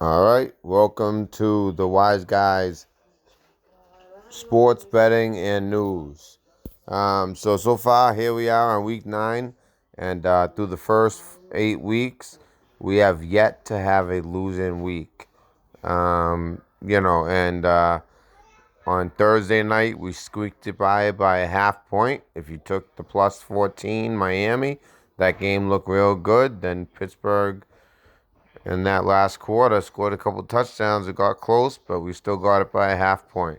All right, welcome to the Wise Guys Sports Betting and News. So far, here we are on week 9, and through the first 8 weeks, we have yet to have a losing week. And on Thursday night, we squeaked it by a half point. If you took the plus 14 Miami, that game looked real good. Then Pittsburgh in that last quarter scored a couple touchdowns. It got close, but we still got it by a half point.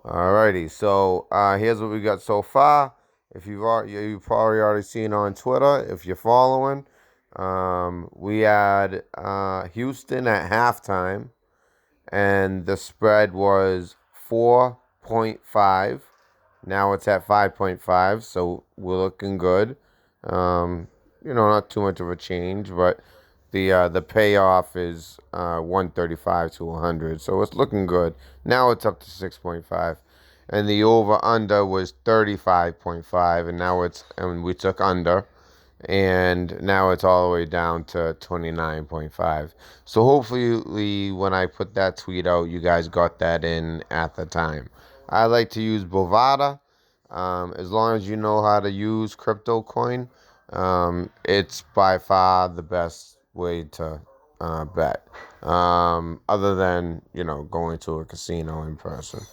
Alrighty, so here's what we got so far. If you've probably already seen on Twitter, if you're following, we had Houston at halftime, and the spread was 4.5. Now it's at 5.5, so we're looking good. Not too much of a change, but the payoff is 135 to 100, so it's looking good. Now it's up to 6.5, and the over under was 35.5, and we took under, and now it's all the way down to 29.5. So hopefully, when I put that tweet out, you guys got that in at the time. I like to use Bovada. As long as you know how to use crypto coin, it's by far the best way to bet. Other than going to a casino in person.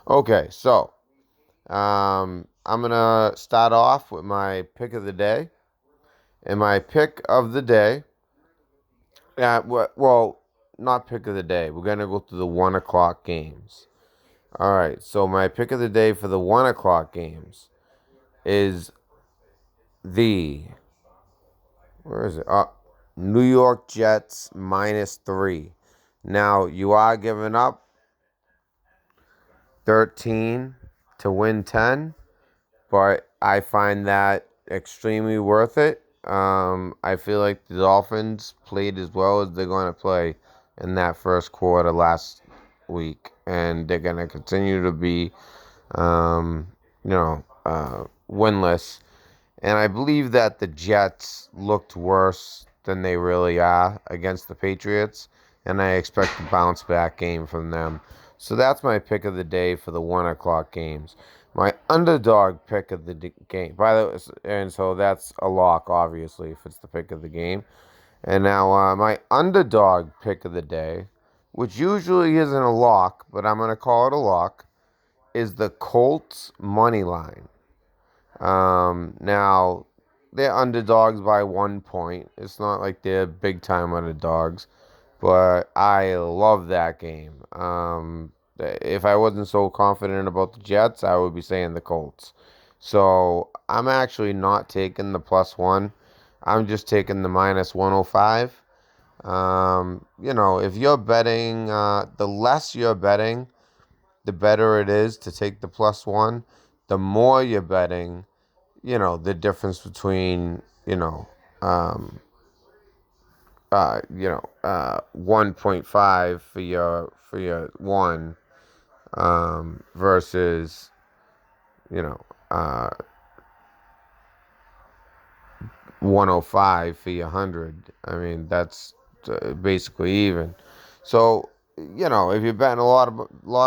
Okay, so I'm gonna start off with my pick of the day. And my pick of the day, well, not pick of the day. We're gonna go through the 1 o'clock games. All right. So my pick of the day for the 1 o'clock games is the where is it? New York Jets -3. Now you are giving up 13 to win 10, but I find that extremely worth it. I feel like the Dolphins played as well as they're going to play in that first quarter last week, and they're going to continue to be, winless. And I believe that the Jets looked worse than they really are against the Patriots, and I expect a bounce back game from them. So that's my pick of the day for the 1 o'clock games. My underdog pick of the game, by the way, and so that's a lock, obviously, if it's the pick of the game. And now my underdog pick of the day, which usually isn't a lock, but I'm going to call it a lock, is the Colts money line. Now they're underdogs by 1 point. It's not like they're big time underdogs, but I love that game. If I wasn't so confident about the Jets, I would be saying the Colts. So I'm actually not taking the +1. I'm just taking the -105. If you're betting, the less you're betting, the better it is to take the +1. The more you're betting, the difference between, 1.5 for your one, versus, you know, uh, 105 for your 100. I mean, that's basically even. So, if you're betting a lot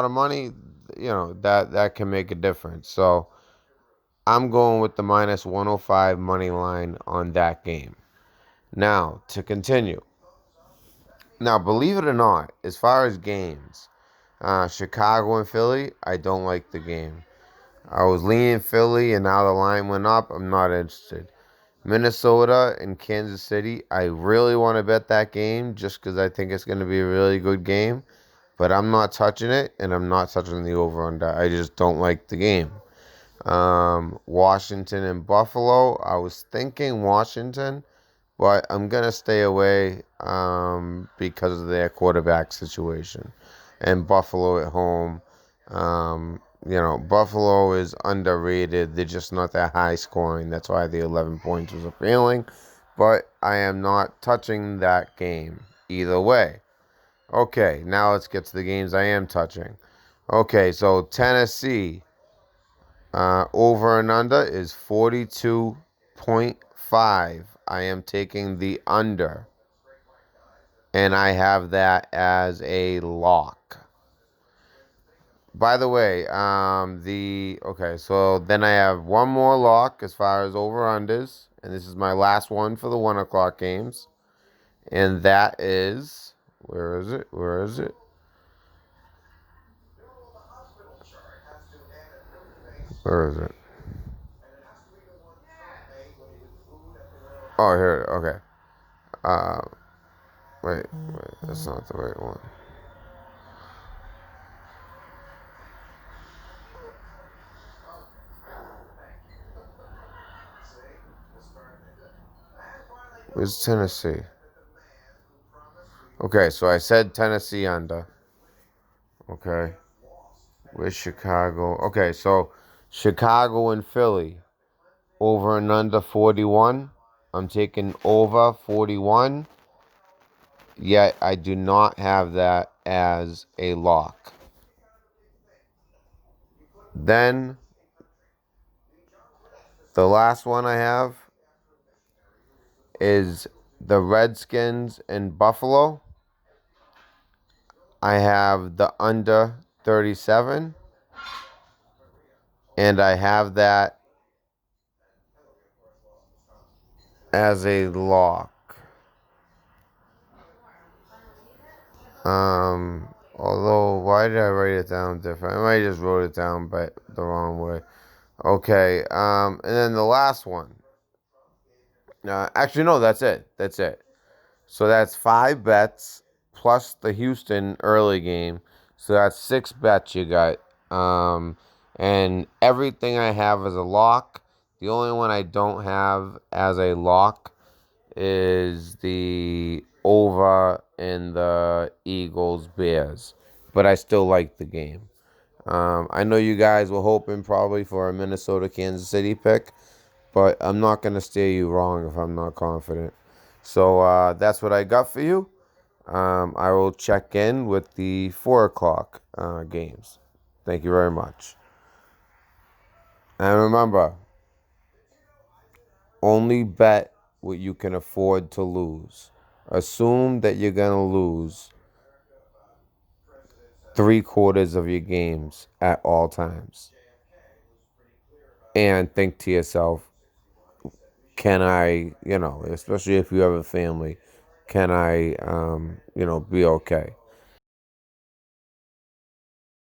of money, that can make a difference. So, I'm going with the -105 money line on that game. Now, to continue. Now, believe it or not, as far as games, Chicago and Philly, I don't like the game. I was leaning Philly, and now the line went up. I'm not interested. Minnesota and Kansas City, I really want to bet that game just because I think it's going to be a really good game. But I'm not touching it, and I'm not touching the over-under. I just don't like the game. Washington and Buffalo, I was thinking Washington, but I'm going to stay away because of their quarterback situation. And Buffalo at home, Buffalo is underrated. They're just not that high scoring. That's why the 11 points was appealing. But I am not touching that game either way. Okay, now let's get to the games I am touching. Okay, so Tennessee over and under is 42.5. I am taking the under. and I have that as a lock. By the way, so then I have one more lock as far as over unders, and this is my last one for the 1 o'clock games, and that is, where is it? Where is it? Where is it? Oh, here. Okay. Uh, wait, that's not the right one. Where's Tennessee? Okay, so I said Tennessee under. Okay. Where's Chicago? Okay, so Chicago and Philly. Over and under 41. I'm taking over 41. Yet I do not have that as a lock. Then the last one I have is the Redskins and Buffalo. I have the under 37. And I have that as a lock. Although, why did I write it down different? I might just wrote it down but the wrong way. Okay, and then the last one. Actually, no, that's it. That's it. So that's 5 bets plus the Houston early game. So that's 6 bets you got. And everything I have as a lock. The only one I don't have as a lock is the over in the Eagles Bears. But I still like the game. I know you guys were hoping probably for a Minnesota Kansas City pick, but I'm not going to steer you wrong if I'm not confident. So that's what I got for you. I will check in with the 4 o'clock games. Thank you very much. And remember, only bet what you can afford to lose. Assume that you're going to lose 3/4 of your games at all times. And think to yourself, can I, especially if you have a family, can I, be okay?